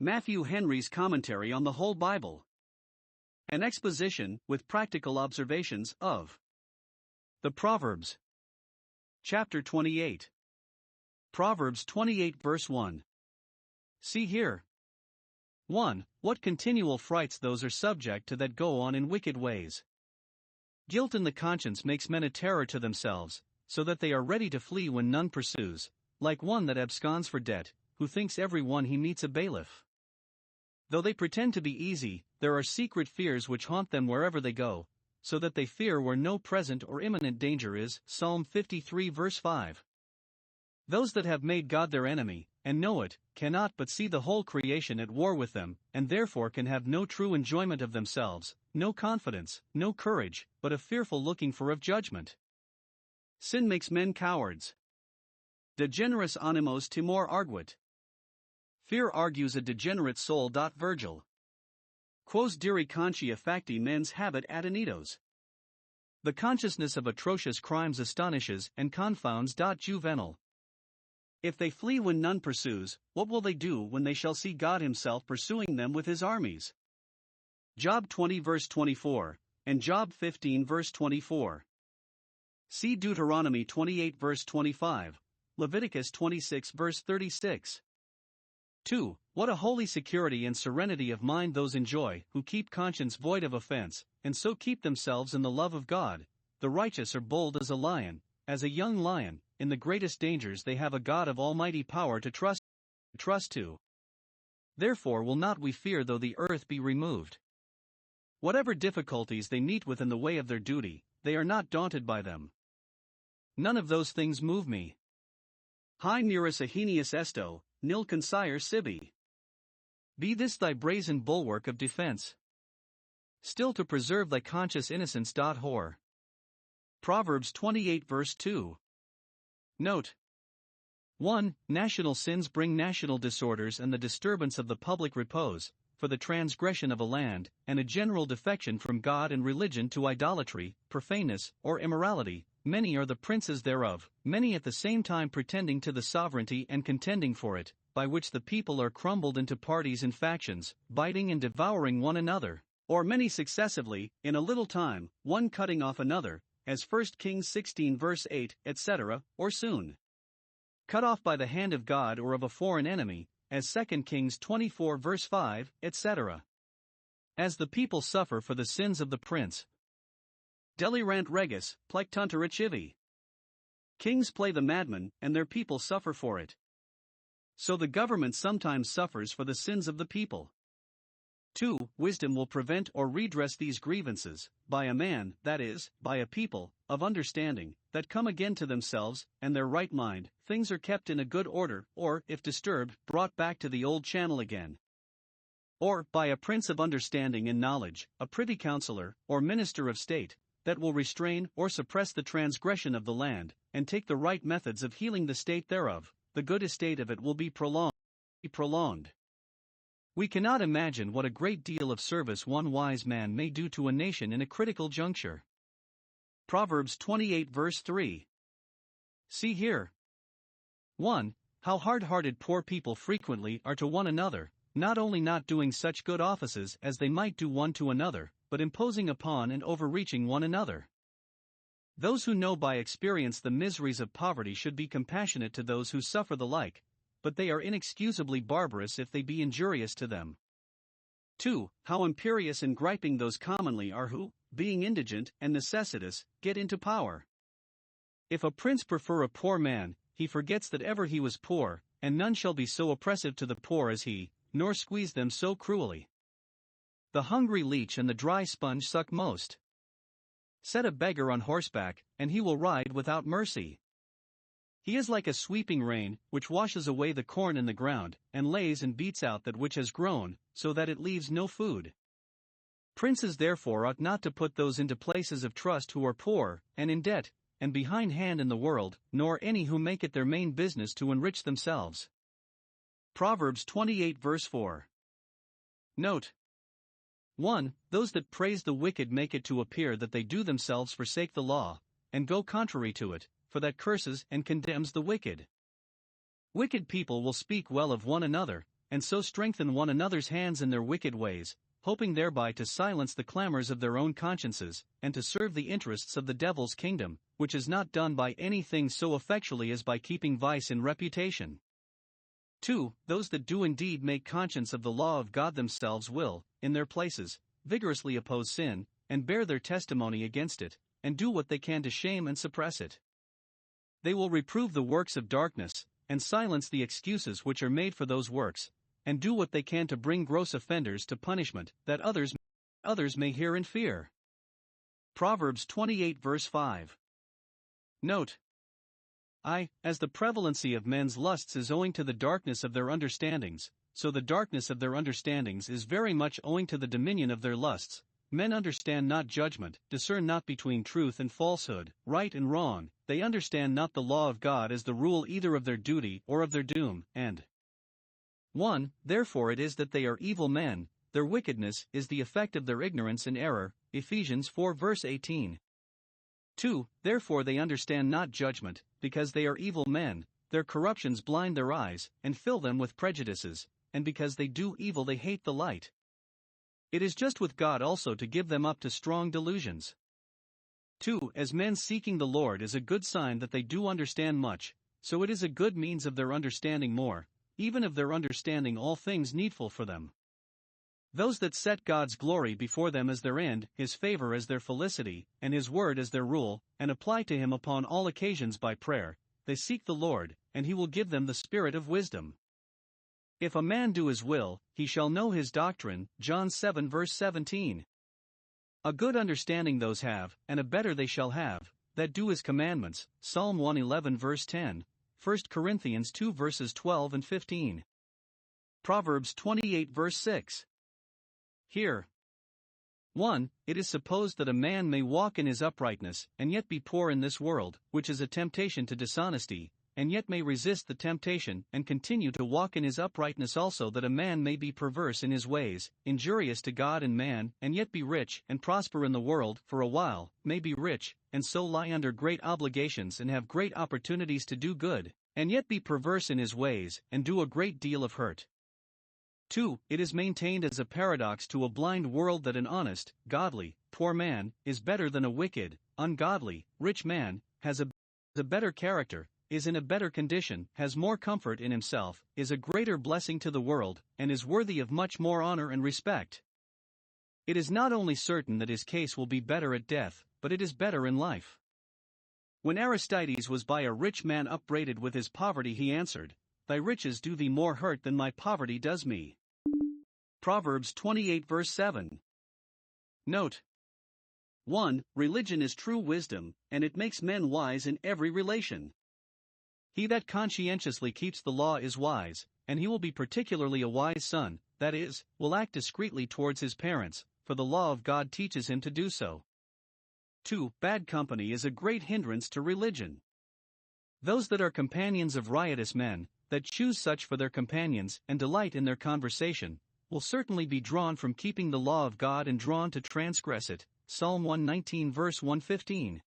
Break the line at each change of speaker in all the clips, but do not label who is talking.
Matthew Henry's Commentary on the Whole Bible. An exposition, with practical observations, of the Proverbs. Chapter 28. Proverbs 28 verse 1. See here. 1. What continual frights those are subject to that go on in wicked ways. Guilt in the conscience makes men a terror to themselves, so that they are ready to flee when none pursues, like one that absconds for debt, who thinks every one he meets a bailiff. Though they pretend to be easy, there are secret fears which haunt them wherever they go, so that they fear where no present or imminent danger is. Psalm 53 verse 5. Those that have made God their enemy, and know it, cannot but see the whole creation at war with them, and therefore can have no true enjoyment of themselves, no confidence, no courage, but a fearful looking for of judgment. Sin makes men cowards. De generis animos timor arguit. Fear argues a degenerate soul. Virgil. Quos diri conscia facti mens habet adenitos. The consciousness of atrocious crimes astonishes and confounds. Juvenal. If they flee when none pursues, what will they do when they shall see God himself pursuing them with his armies? Job 20 verse 24, and Job 15 verse 24. See Deuteronomy 28 verse 25, Leviticus 26 verse 36. 2. What a holy security and serenity of mind those enjoy who keep conscience void of offense, and so keep themselves in the love of God. The righteous are bold as a lion, as a young lion. In the greatest dangers they have a God of almighty power to trust to. Therefore will not we fear though the earth be removed. Whatever difficulties they meet with in the way of their duty, they are not daunted by them. None of those things move me. Hi neris ahenius esto, nil consire sibi. Be this thy brazen bulwark of defense, still to preserve thy conscious innocence. Whore. Proverbs 28 verse 2. Note. 1. National sins bring national disorders and the disturbance of the public repose, for the transgression of a land, and a general defection from God and religion to idolatry, profaneness, or immorality. Many are the princes thereof, many at the same time pretending to the sovereignty and contending for it, by which the people are crumbled into parties and factions, biting and devouring one another, or many successively, in a little time, one cutting off another, as 1 Kings 16 verse 8, etc., or soon cut off by the hand of God or of a foreign enemy, as 2 Kings 24 verse 5, etc. As the people suffer for the sins of the prince. Delirant regis, plectunterit civi. Kings play the madman, and their people suffer for it. So the government sometimes suffers for the sins of the people. 2. Wisdom will prevent or redress these grievances, by a man, that is, by a people, of understanding, that come again to themselves, and their right mind. Things are kept in a good order, or, if disturbed, brought back to the old channel again. Or, by a prince of understanding and knowledge, a privy councillor, or minister of state, that will restrain or suppress the transgression of the land, and take the right methods of healing the state thereof. The good estate of it will be prolonged. We cannot imagine what a great deal of service one wise man may do to a nation in a critical juncture. Proverbs 28 verse 3. See here. 1. How hard-hearted poor people frequently are to one another, not only not doing such good offices as they might do one to another, but imposing upon and overreaching one another. Those who know by experience the miseries of poverty should be compassionate to those who suffer the like, but they are inexcusably barbarous if they be injurious to them. 2. How imperious and griping those commonly are who, being indigent and necessitous, get into power. If a prince prefer a poor man, he forgets that ever he was poor, and none shall be so oppressive to the poor as he, nor squeeze them so cruelly. The hungry leech and the dry sponge suck most. Set a beggar on horseback, and he will ride without mercy. He is like a sweeping rain, which washes away the corn in the ground, and lays and beats out that which has grown, so that it leaves no food. Princes therefore ought not to put those into places of trust who are poor, and in debt, and behindhand in the world, nor any who make it their main business to enrich themselves. Proverbs 28 verse 4. Note. 1. Those that praise the wicked make it to appear that they do themselves forsake the law, and go contrary to it, for that curses and condemns the wicked. Wicked people will speak well of one another, and so strengthen one another's hands in their wicked ways, hoping thereby to silence the clamors of their own consciences, and to serve the interests of the devil's kingdom, which is not done by anything so effectually as by keeping vice in reputation. 2. Those that do indeed make conscience of the law of God themselves will, in their places, vigorously oppose sin, and bear their testimony against it, and do what they can to shame and suppress it. They will reprove the works of darkness, and silence the excuses which are made for those works, and do what they can to bring gross offenders to punishment, that others may hear and fear. Proverbs 28 verse 5. Note: as the prevalency of men's lusts is owing to the darkness of their understandings, so the darkness of their understandings is very much owing to the dominion of their lusts. Men understand not judgment, discern not between truth and falsehood, right and wrong, they understand not the law of God as the rule either of their duty or of their doom, and 1. Therefore it is that they are evil men, their wickedness is the effect of their ignorance and error, Ephesians 4 verse 18. 2. Therefore they understand not judgment, because they are evil men, their corruptions blind their eyes, and fill them with prejudices, and because they do evil they hate the light. It is just with God also to give them up to strong delusions. 2. As men seeking the Lord is a good sign that they do understand much, so it is a good means of their understanding more, even of their understanding all things needful for them. Those that set God's glory before them as their end, His favor as their felicity, and His word as their rule, and apply to Him upon all occasions by prayer, they seek the Lord, and He will give them the spirit of wisdom. If a man do His will, he shall know his doctrine, John 7 verse 17. A good understanding those have, and a better they shall have, that do His commandments, Psalm 111 verse 10, 1 Corinthians 2 verses 12 and 15. Proverbs 28 verse 6. Here. 1. It is supposed that a man may walk in his uprightness, and yet be poor in this world, which is a temptation to dishonesty, and yet may resist the temptation, and continue to walk in his uprightness also, that a man may be perverse in his ways, injurious to God and man, and yet be rich, and prosper in the world, for a while, may be rich, and so lie under great obligations and have great opportunities to do good, and yet be perverse in his ways, and do a great deal of hurt. 2. It is maintained as a paradox to a blind world that an honest, godly, poor man is better than a wicked, ungodly, rich man, has a better character, is in a better condition, has more comfort in himself, is a greater blessing to the world, and is worthy of much more honor and respect. It is not only certain that his case will be better at death, but it is better in life. When Aristides was by a rich man upbraided with his poverty, he answered, "Thy riches do thee more hurt than my poverty does me." Proverbs 28 verse 7. Note: 1. Religion is true wisdom, and it makes men wise in every relation. He that conscientiously keeps the law is wise, and he will be particularly a wise son, that is, will act discreetly towards his parents, for the law of God teaches him to do so. 2. Bad company is a great hindrance to religion. Those that are companions of riotous men, that choose such for their companions and delight in their conversation, will certainly be drawn from keeping the law of God and drawn to transgress it, Psalm 119 verse 115.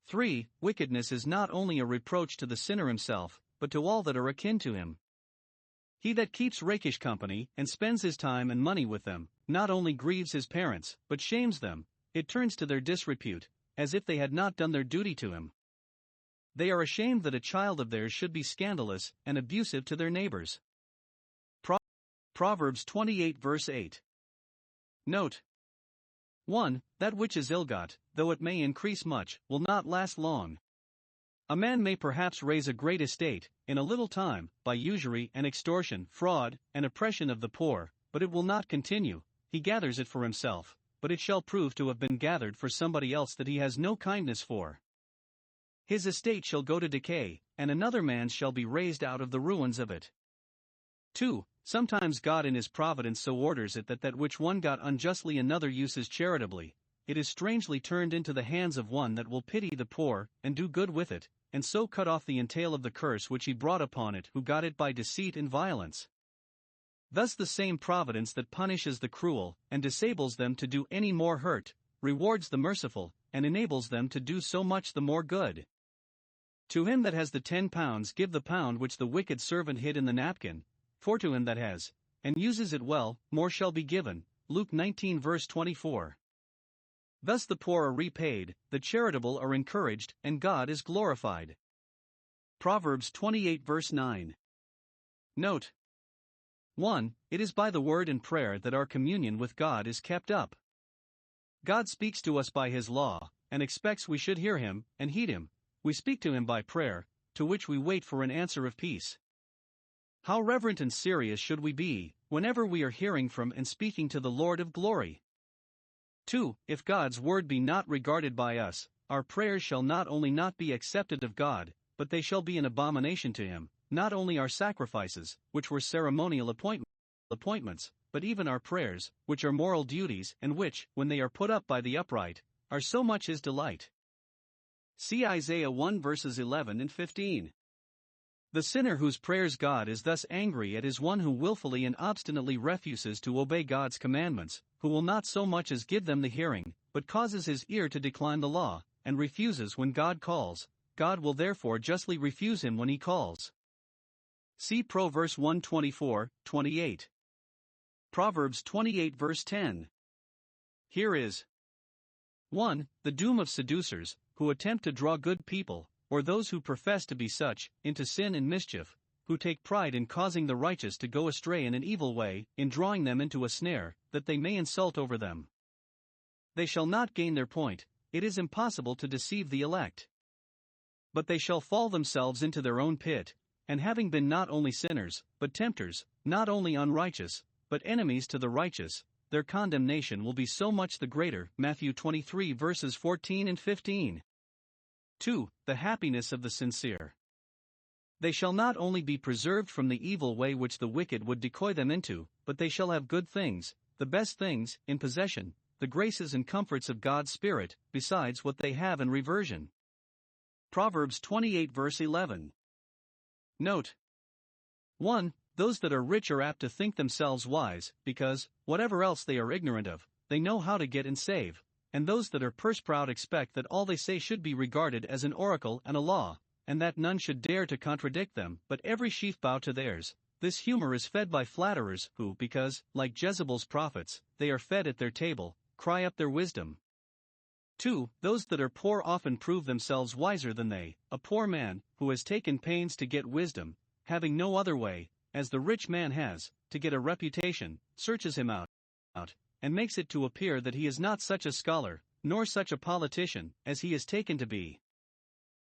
3. Wickedness is not only a reproach to the sinner himself, but to all that are akin to him. He that keeps rakish company, and spends his time and money with them, not only grieves his parents, but shames them. It turns to their disrepute, as if they had not done their duty to him. They are ashamed that a child of theirs should be scandalous and abusive to their neighbors. Proverbs 28 verse 8. Note: 1. That which is ill-got, though it may increase much, will not last long. A man may perhaps raise a great estate, in a little time, by usury and extortion, fraud, and oppression of the poor, but it will not continue. He gathers it for himself, but it shall prove to have been gathered for somebody else that he has no kindness for. His estate shall go to decay, and another man's shall be raised out of the ruins of it. 2. Sometimes God in His providence so orders it that which one got unjustly another uses charitably, it is strangely turned into the hands of one that will pity the poor, and do good with it, and so cut off the entail of the curse which he brought upon it who got it by deceit and violence. Thus the same providence that punishes the cruel, and disables them to do any more hurt, rewards the merciful, and enables them to do so much the more good. To him that has the £10 give the pound which the wicked servant hid in the napkin, for to him that has, and uses it well, more shall be given. Luke 19 verse 24. Thus the poor are repaid, the charitable are encouraged, and God is glorified. Proverbs 28 verse 9. Note 1. It is by the word and prayer that our communion with God is kept up. God speaks to us by His law, and expects we should hear Him and heed Him. We speak to Him by prayer, to which we wait for an answer of peace. How reverent and serious should we be, whenever we are hearing from and speaking to the Lord of glory? 2. If God's word be not regarded by us, our prayers shall not only not be accepted of God, but they shall be an abomination to Him. Not only our sacrifices, which were ceremonial appointments, but even our prayers, which are moral duties, and which, when they are put up by the upright, are so much His delight. See Isaiah 1 verses 11 and 15. The sinner whose prayers God is thus angry at is one who willfully and obstinately refuses to obey God's commandments, who will not so much as give them the hearing, but causes his ear to decline the law, and refuses when God calls. God will therefore justly refuse him when He calls. See Proverbs 1:24-28. Proverbs 28 verse 10. Here is 1. The doom of seducers, who attempt to draw good people, or those who profess to be such, into sin and mischief, who take pride in causing the righteous to go astray in an evil way, in drawing them into a snare, that they may insult over them. They shall not gain their point, it is impossible to deceive the elect. But they shall fall themselves into their own pit, and having been not only sinners, but tempters, not only unrighteous, but enemies to the righteous, their condemnation will be so much the greater. Matthew 23 verses 14 and 15. 2. The happiness of the sincere. They shall not only be preserved from the evil way which the wicked would decoy them into, but they shall have good things, the best things, in possession, the graces and comforts of God's Spirit, besides what they have in reversion. Proverbs 28 verse 11. Note 1. Those that are rich are apt to think themselves wise, because, whatever else they are ignorant of, they know how to get and save, and those that are purse-proud expect that all they say should be regarded as an oracle and a law, and that none should dare to contradict them, but every sheaf bow to theirs. This humor is fed by flatterers, who, because, like Jezebel's prophets, they are fed at their table, cry up their wisdom. 2. Those that are poor often prove themselves wiser than they. A poor man, who has taken pains to get wisdom, having no other way, as the rich man has, to get a reputation, searches him out, and makes it to appear that he is not such a scholar, nor such a politician, as he is taken to be.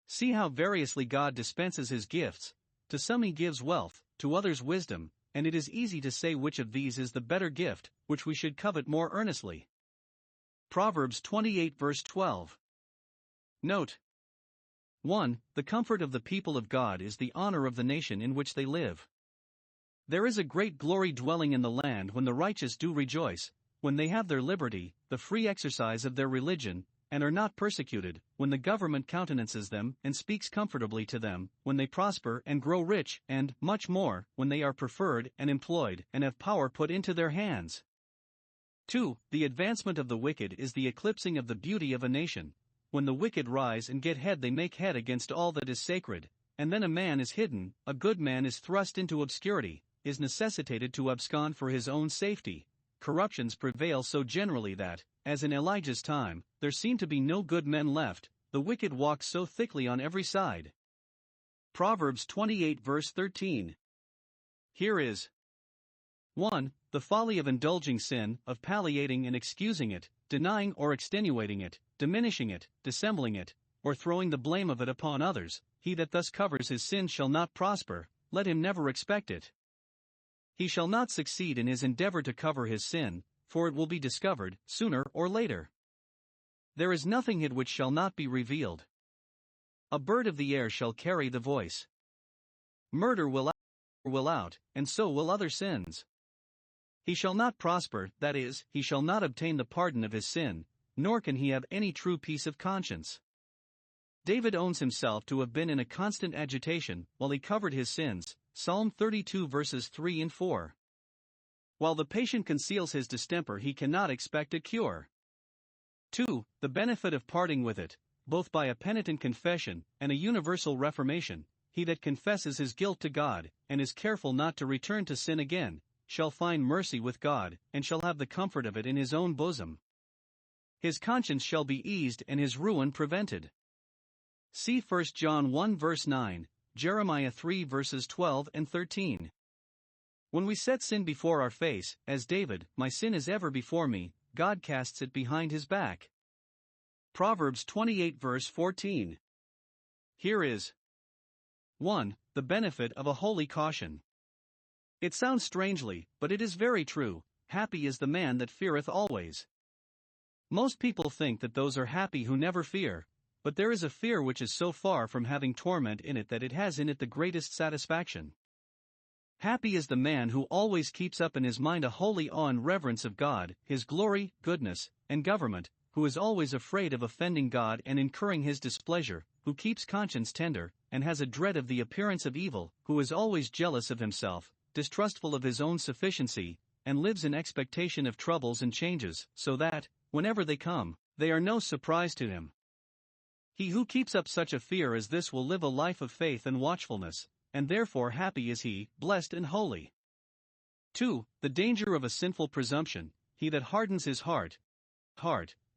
See how variously God dispenses His gifts. To some He gives wealth, to others wisdom, and it is easy to say which of these is the better gift, which we should covet more earnestly. Proverbs 28 verse 12. Note 1. The comfort of the people of God is the honor of the nation in which they live. There is a great glory dwelling in the land when the righteous do rejoice, when they have their liberty, the free exercise of their religion, and are not persecuted, when the government countenances them and speaks comfortably to them, when they prosper and grow rich, and, much more, when they are preferred and employed, and have power put into their hands. 2. The advancement of the wicked is the eclipsing of the beauty of a nation. When the wicked rise and get head, they make head against all that is sacred, and then a man is hidden, a good man is thrust into obscurity, is necessitated to abscond for his own safety. Corruptions prevail so generally that, as in Elijah's time, there seem to be no good men left, the wicked walk so thickly on every side. Proverbs 28 verse 13. Here is 1. The folly of indulging sin, of palliating and excusing it, denying or extenuating it, diminishing it, dissembling it, or throwing the blame of it upon others. He that thus covers his sin shall not prosper, let him never expect it. He shall not succeed in his endeavor to cover his sin, for it will be discovered, sooner or later. There is nothing hid which shall not be revealed. A bird of the air shall carry the voice. Murder will out, and so will other sins. He shall not prosper, that is, he shall not obtain the pardon of his sin, nor can he have any true peace of conscience. David owns himself to have been in a constant agitation while he covered his sins. Psalm 32 verses 3 and 4. While the patient conceals his distemper, he cannot expect a cure. 2. The benefit of parting with it, both by a penitent confession and a universal reformation, he that confesses his guilt to God, and is careful not to return to sin again, shall find mercy with God, and shall have the comfort of it in his own bosom. His conscience shall be eased and his ruin prevented. See 1 John 1 verse 9, Jeremiah 3 verses 12 and 13. When we set sin before our face, as David, my sin is ever before me, God casts it behind his back. Proverbs 28 verse 14. Here is 1. The benefit of a holy caution. It sounds strangely, but it is very true. Happy is the man that feareth always. Most people think that those are happy who never fear, but there is a fear which is so far from having torment in it that it has in it the greatest satisfaction. Happy is the man who always keeps up in his mind a holy awe and reverence of God, his glory, goodness, and government, who is always afraid of offending God and incurring his displeasure, who keeps conscience tender, and has a dread of the appearance of evil, who is always jealous of himself, distrustful of his own sufficiency, and lives in expectation of troubles and changes, so that, whenever they come, they are no surprise to him. He who keeps up such a fear as this will live a life of faith and watchfulness, and therefore happy is he, blessed and holy. 2. The danger of a sinful presumption. He that hardens his heart,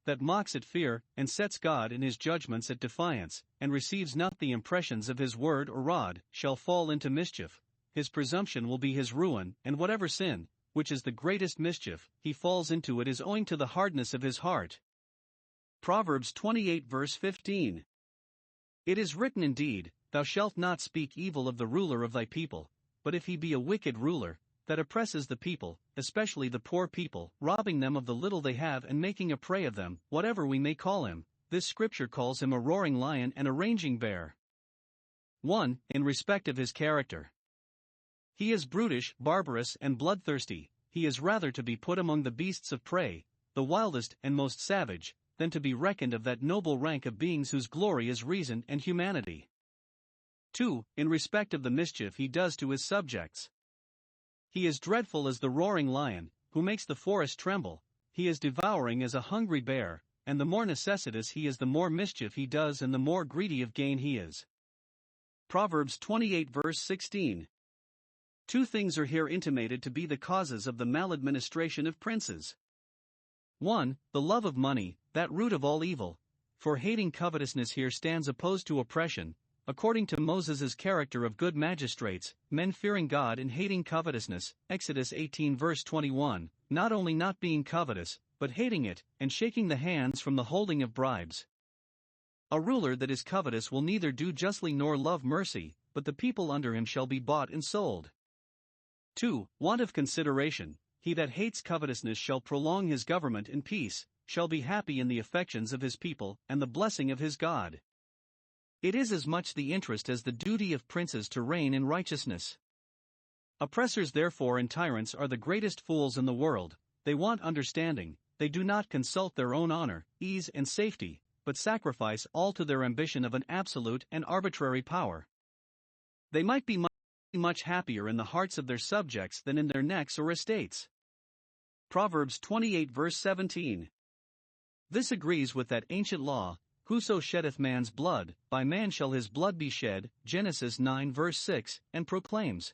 that mocks at fear, and sets God in his judgments at defiance, and receives not the impressions of his word or rod, shall fall into mischief. His presumption will be his ruin, and whatever sin, which is the greatest mischief, he falls into, it is owing to the hardness of his heart. Proverbs 28 verse 15. It is written indeed, Thou shalt not speak evil of the ruler of thy people, but if he be a wicked ruler, that oppresses the people, especially the poor people, robbing them of the little they have and making a prey of them, whatever we may call him, this scripture calls him a roaring lion and a raging bear. 1. In respect of his character. He is brutish, barbarous, and bloodthirsty. He is rather to be put among the beasts of prey, the wildest and most savage, than to be reckoned of that noble rank of beings whose glory is reason and humanity. 2. In respect of the mischief he does to his subjects. He is dreadful as the roaring lion, who makes the forest tremble. He is devouring as a hungry bear, and the more necessitous he is, the more mischief he does, and the more greedy of gain he is. Proverbs 28 verse 16. 2 things are here intimated to be the causes of the maladministration of princes. 1. The love of money, that root of all evil. For hating covetousness here stands opposed to oppression, according to Moses' character of good magistrates, men fearing God and hating covetousness, Exodus 18 verse 21, not only not being covetous, but hating it, and shaking the hands from the holding of bribes. A ruler that is covetous will neither do justly nor love mercy, but the people under him shall be bought and sold. 2. Want of consideration. He that hates covetousness shall prolong his government in peace, shall be happy in the affections of his people, and the blessing of his God. It is as much the interest as the duty of princes to reign in righteousness. Oppressors therefore and tyrants are the greatest fools in the world. They want understanding, they do not consult their own honor, ease and safety, but sacrifice all to their ambition of an absolute and arbitrary power. They might be much happier in the hearts of their subjects than in their necks or estates. Proverbs 28 verse 17. This agrees with that ancient law, Whoso sheddeth man's blood, by man shall his blood be shed, Genesis 9 verse 6, and proclaims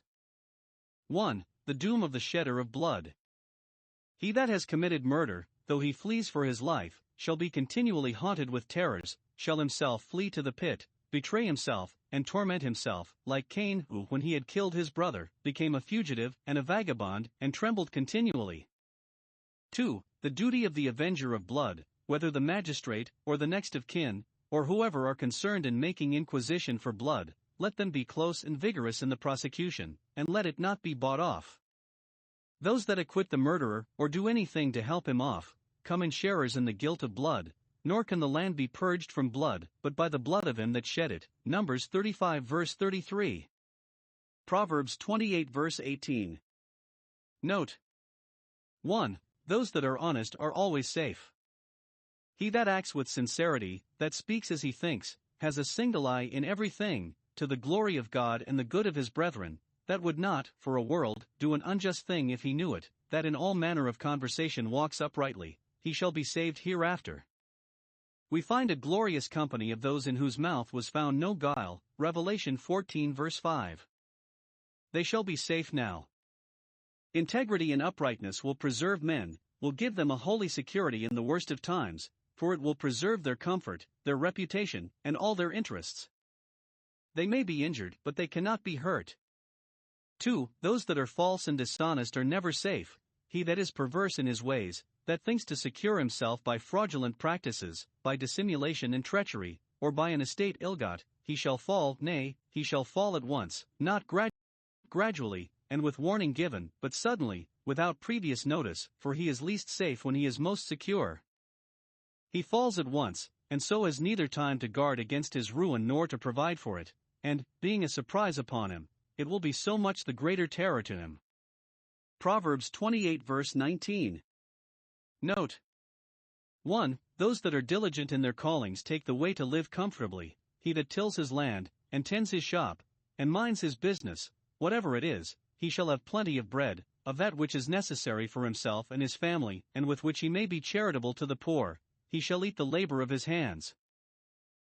1. The doom of the shedder of blood. He that has committed murder, though he flees for his life, shall be continually haunted with terrors, shall himself flee to the pit, betray himself, and torment himself, like Cain, who, when he had killed his brother, became a fugitive and a vagabond, and trembled continually. 2. The duty of the avenger of blood, whether the magistrate, or the next of kin, or whoever are concerned in making inquisition for blood, let them be close and vigorous in the prosecution, and let it not be bought off. Those that acquit the murderer, or do anything to help him off, come in sharers in the guilt of blood, nor can the land be purged from blood, but by the blood of him that shed it. Numbers 35 verse 33. Proverbs 28 verse 18. Note 1. Those that are honest are always safe. He that acts with sincerity, that speaks as he thinks, has a single eye in everything, to the glory of God and the good of his brethren, that would not, for a world, do an unjust thing if he knew it, that in all manner of conversation walks uprightly, he shall be saved hereafter. We find a glorious company of those in whose mouth was found no guile, Revelation 14 verse 5. They shall be safe now. Integrity and uprightness will preserve men, will give them a holy security in the worst of times, for it will preserve their comfort, their reputation, and all their interests. They may be injured, but they cannot be hurt. 2. Those that are false and dishonest are never safe. He that is perverse in his ways, that thinks to secure himself by fraudulent practices, by dissimulation and treachery, or by an estate ill-got, he shall fall, nay, he shall fall at once, not gradually, and with warning given, but suddenly, without previous notice, for he is least safe when he is most secure. He falls at once, and so has neither time to guard against his ruin nor to provide for it, and, being a surprise upon him, it will be so much the greater terror to him. Proverbs 28 verse 19. Note 1. Those that are diligent in their callings take the way to live comfortably. He that tills his land, and tends his shop, and minds his business, whatever it is, he shall have plenty of bread, of that which is necessary for himself and his family, and with which he may be charitable to the poor. He shall eat the labor of his hands.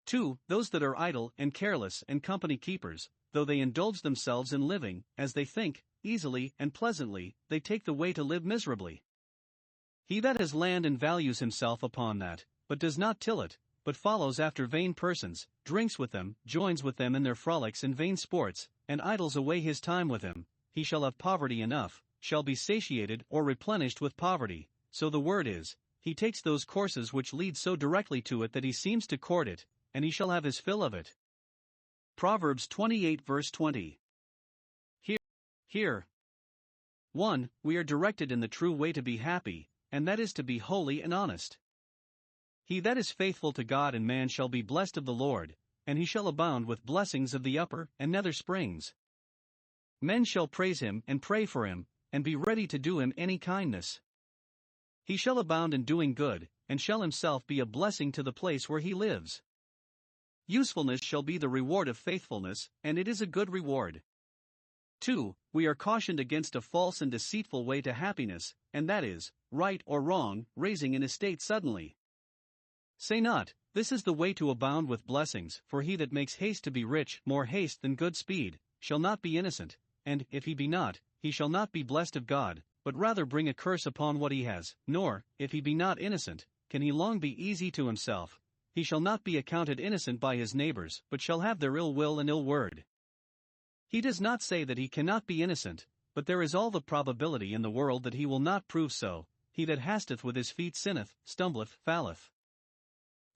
2. Those that are idle and careless and company keepers, though they indulge themselves in living, as they think, easily and pleasantly, they take the way to live miserably. He that has land and values himself upon that, but does not till it, but follows after vain persons, drinks with them, joins with them in their frolics and vain sports, and idles away his time with them, he shall have poverty enough, shall be satiated or replenished with poverty. So the word is, he takes those courses which lead so directly to it that he seems to court it, and he shall have his fill of it. Proverbs 28 verse 20. Here. 1. We are directed in the true way to be happy, and that is to be holy and honest. He that is faithful to God and man shall be blessed of the Lord, and he shall abound with blessings of the upper and nether springs. Men shall praise him and pray for him, and be ready to do him any kindness. He shall abound in doing good, and shall himself be a blessing to the place where he lives. Usefulness shall be the reward of faithfulness, and it is a good reward. 2. We are cautioned against a false and deceitful way to happiness, and that is, right or wrong, raising an estate suddenly. Say not, this is the way to abound with blessings, for he that makes haste to be rich, more haste than good speed, shall not be innocent, and, if he be not, he shall not be blessed of God, but rather bring a curse upon what he has, nor, if he be not innocent, can he long be easy to himself. He shall not be accounted innocent by his neighbors, but shall have their ill will and ill word. He does not say that he cannot be innocent, but there is all the probability in the world that he will not prove so. He that hasteth with his feet sinneth, stumbleth, falleth.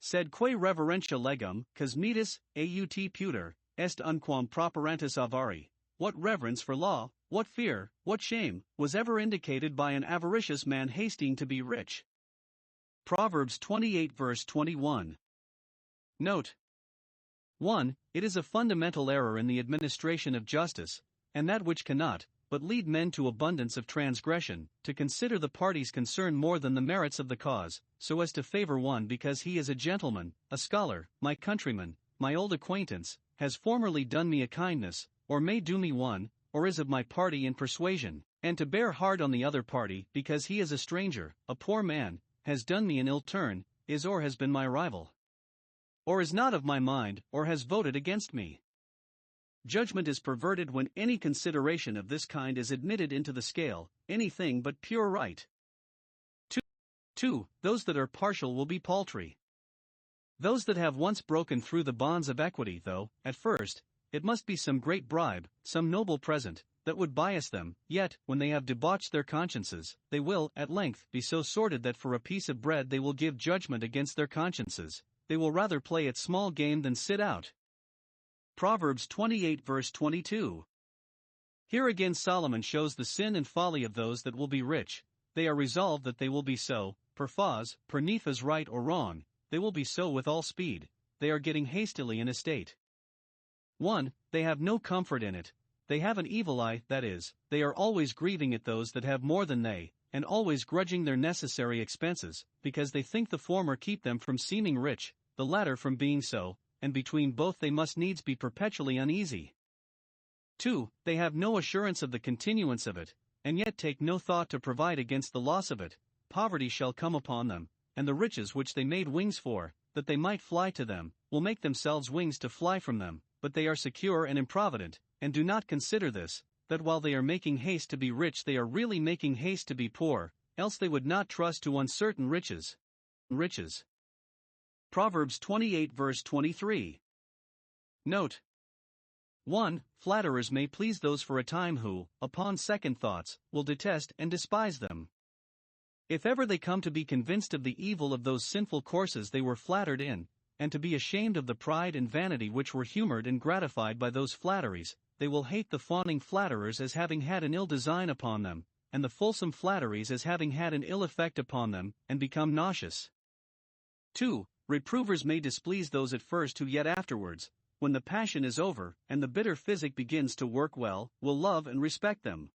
Sed quae reverentia legum, cosmetis, aut puter, est unquam properantis avari. What reverence for law, what fear, what shame, was ever indicated by an avaricious man hasting to be rich? Proverbs 28 verse 21. Note 1. It is a fundamental error in the administration of justice, and that which cannot but lead men to abundance of transgression, to consider the parties concerned more than the merits of the cause, so as to favor one because he is a gentleman, a scholar, my countryman, my old acquaintance, has formerly done me a kindness, or may do me one, or is of my party in persuasion, and to bear hard on the other party because he is a stranger, a poor man, has done me an ill turn, is or has been my rival, or is not of my mind, or has voted against me. Judgment is perverted when any consideration of this kind is admitted into the scale, anything but pure right. 2. Those that are partial will be paltry. Those that have once broken through the bonds of equity, though, at first, it must be some great bribe, some noble present, that would bias them, yet, when they have debauched their consciences, they will, at length, be so sordid that for a piece of bread they will give judgment against their consciences. They will rather play at small game than sit out. Proverbs 28 verse 22. Here again Solomon shows the sin and folly of those that will be rich. They are resolved that they will be so, per fas, per nefas right or wrong, they will be so with all speed. They are getting hastily an estate. 1. They have no comfort in it. They have an evil eye, that is, they are always grieving at those that have more than they, and always grudging their necessary expenses, because they think the former keep them from seeming rich, the latter from being so, and between both they must needs be perpetually uneasy. 2. They have no assurance of the continuance of it, and yet take no thought to provide against the loss of it. Poverty shall come upon them, and the riches which they made wings for, that they might fly to them, will make themselves wings to fly from them. but they are secure and improvident, and do not consider this, that while they are making haste to be rich they are really making haste to be poor, else they would not trust to uncertain riches. Proverbs 28 verse 23. Note 1. Flatterers may please those for a time who, upon second thoughts, will detest and despise them. If ever they come to be convinced of the evil of those sinful courses they were flattered in, and to be ashamed of the pride and vanity which were humored and gratified by those flatteries, they will hate the fawning flatterers as having had an ill design upon them, and the fulsome flatteries as having had an ill effect upon them, and become nauseous. 2. Reprovers may displease those at first who yet afterwards, when the passion is over, and the bitter physic begins to work well, will love and respect them.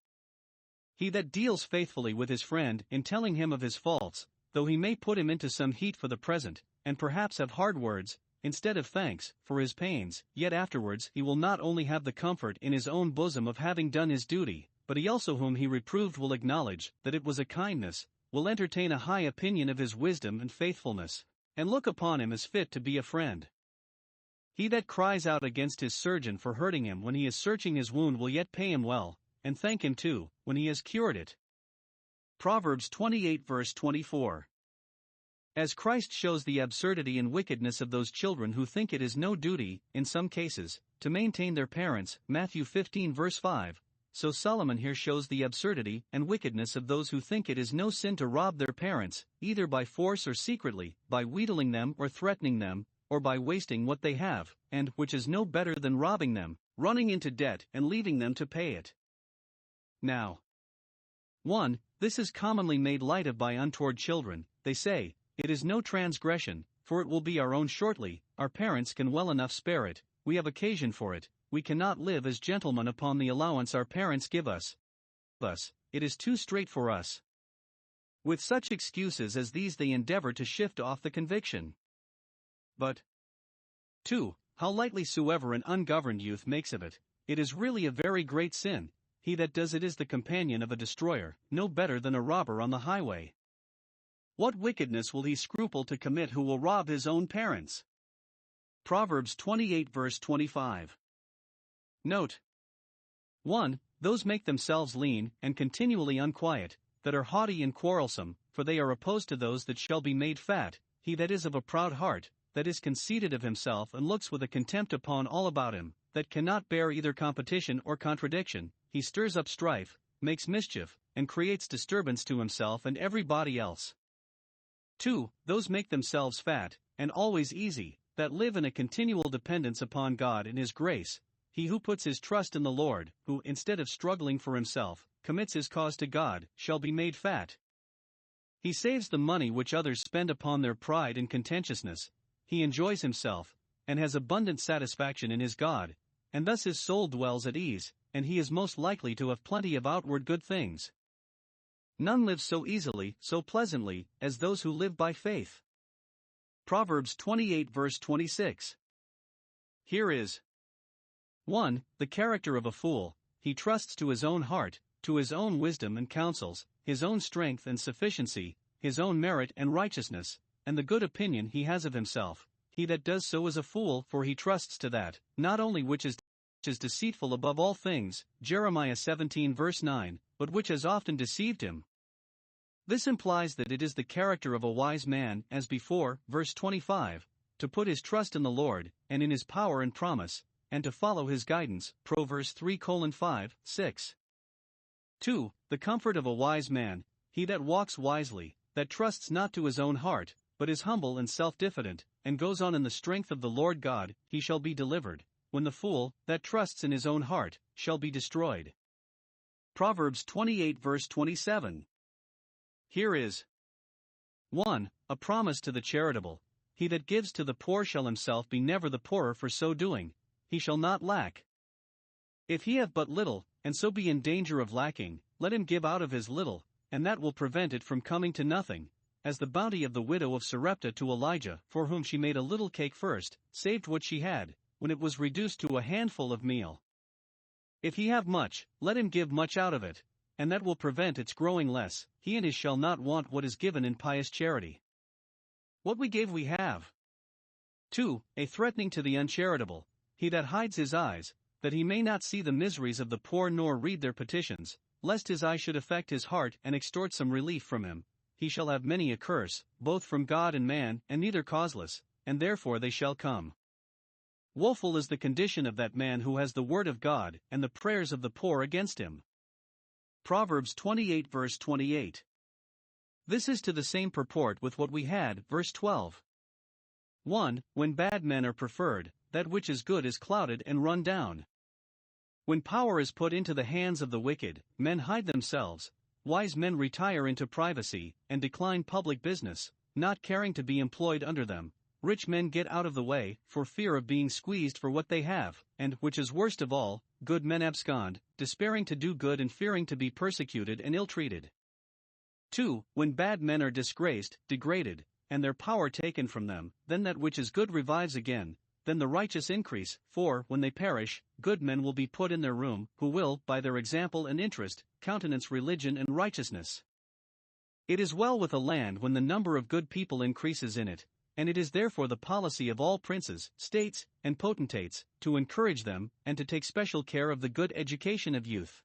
He that deals faithfully with his friend in telling him of his faults, though he may put him into some heat for the present, and perhaps have hard words, instead of thanks, for his pains, yet afterwards he will not only have the comfort in his own bosom of having done his duty, but he also whom he reproved will acknowledge that it was a kindness, will entertain a high opinion of his wisdom and faithfulness, and look upon him as fit to be a friend. He that cries out against his surgeon for hurting him when he is searching his wound will yet pay him well, and thank him too, when he has cured it. Proverbs 28 verse 24. As Christ shows the absurdity and wickedness of those children who think it is no duty, in some cases, to maintain their parents, Matthew 15 verse 5, so Solomon here shows the absurdity and wickedness of those who think it is no sin to rob their parents, either by force or secretly, by wheedling them or threatening them, or by wasting what they have, and, which is no better than robbing them, running into debt and leaving them to pay it. Now, 1. This is commonly made light of by untoward children. They say, it is no transgression, for it will be our own shortly, our parents can well enough spare it, we have occasion for it, we cannot live as gentlemen upon the allowance our parents give us. It is too straight for us. With such excuses as these they endeavor to shift off the conviction. But 2. How lightly soever an ungoverned youth makes of it, it is really a very great sin. He that does it is the companion of a destroyer, no better than a robber on the highway. What wickedness will he scruple to commit who will rob his own parents? Proverbs 28 verse 25. Note 1. Those make themselves lean and continually unquiet, that are haughty and quarrelsome, for they are opposed to those that shall be made fat. He that is of a proud heart, that is conceited of himself and looks with a contempt upon all about him, that cannot bear either competition or contradiction, he stirs up strife, makes mischief, and creates disturbance to himself and everybody else. 2. Those make themselves fat, and always easy, that live in a continual dependence upon God and His grace. He who puts his trust in the Lord, who, instead of struggling for himself, commits his cause to God, shall be made fat. He saves the money which others spend upon their pride and contentiousness. He enjoys himself, and has abundant satisfaction in his God, and thus his soul dwells at ease, and he is most likely to have plenty of outward good things. None live so easily, so pleasantly, as those who live by faith. Proverbs 28 verse 26. Here is 1. The character of a fool. He trusts to his own heart, to his own wisdom and counsels, his own strength and sufficiency, his own merit and righteousness, and the good opinion he has of himself. He that does so is a fool, for he trusts to that, not only which is deceitful above all things, Jeremiah 17 verse 9, but which has often deceived him. This implies that it is the character of a wise man, as before, verse 25, to put his trust in the Lord, and in his power and promise, and to follow his guidance, Proverbs 3:5, 6. 2. The comfort of a wise man. He that walks wisely, that trusts not to his own heart, but is humble and self-diffident, and goes on in the strength of the Lord God, he shall be delivered, when the fool, that trusts in his own heart, shall be destroyed. Proverbs 28 verse 27. Here is 1. A promise to the charitable. He that gives to the poor shall himself be never the poorer for so doing. He shall not lack. If he have but little, and so be in danger of lacking, let him give out of his little, and that will prevent it from coming to nothing, as the bounty of the widow of Sarepta to Elijah, for whom she made a little cake first, saved what she had, when it was reduced to a handful of meal. If he have much, let him give much out of it, and that will prevent its growing less. He and his shall not want what is given in pious charity. What we gave we have. 2. A threatening to the uncharitable. he that hides his eyes, that he may not see the miseries of the poor nor read their petitions, lest his eye should affect his heart and extort some relief from him, he shall have many a curse, both from God and man, and neither causeless, and therefore they shall come. Woeful is the condition of that man who has the word of God and the prayers of the poor against him. Proverbs 28 verse 28. This is to the same purport with what we had, verse 12. 1. When bad men are preferred, that which is good is clouded and run down. When power is put into the hands of the wicked, men hide themselves, wise men retire into privacy, and decline public business, not caring to be employed under them. Rich men get out of the way, for fear of being squeezed for what they have, and, which is worst of all, good men abscond, despairing to do good and fearing to be persecuted and ill-treated. 2. When bad men are disgraced, degraded, and their power taken from them, then that which is good revives again, then the righteous increase, for, when they perish, good men will be put in their room, who will, by their example and interest, countenance religion and righteousness. It is well with a land when the number of good people increases in it, and it is therefore the policy of all princes, states, and potentates, to encourage them, and to take special care of the good education of youth.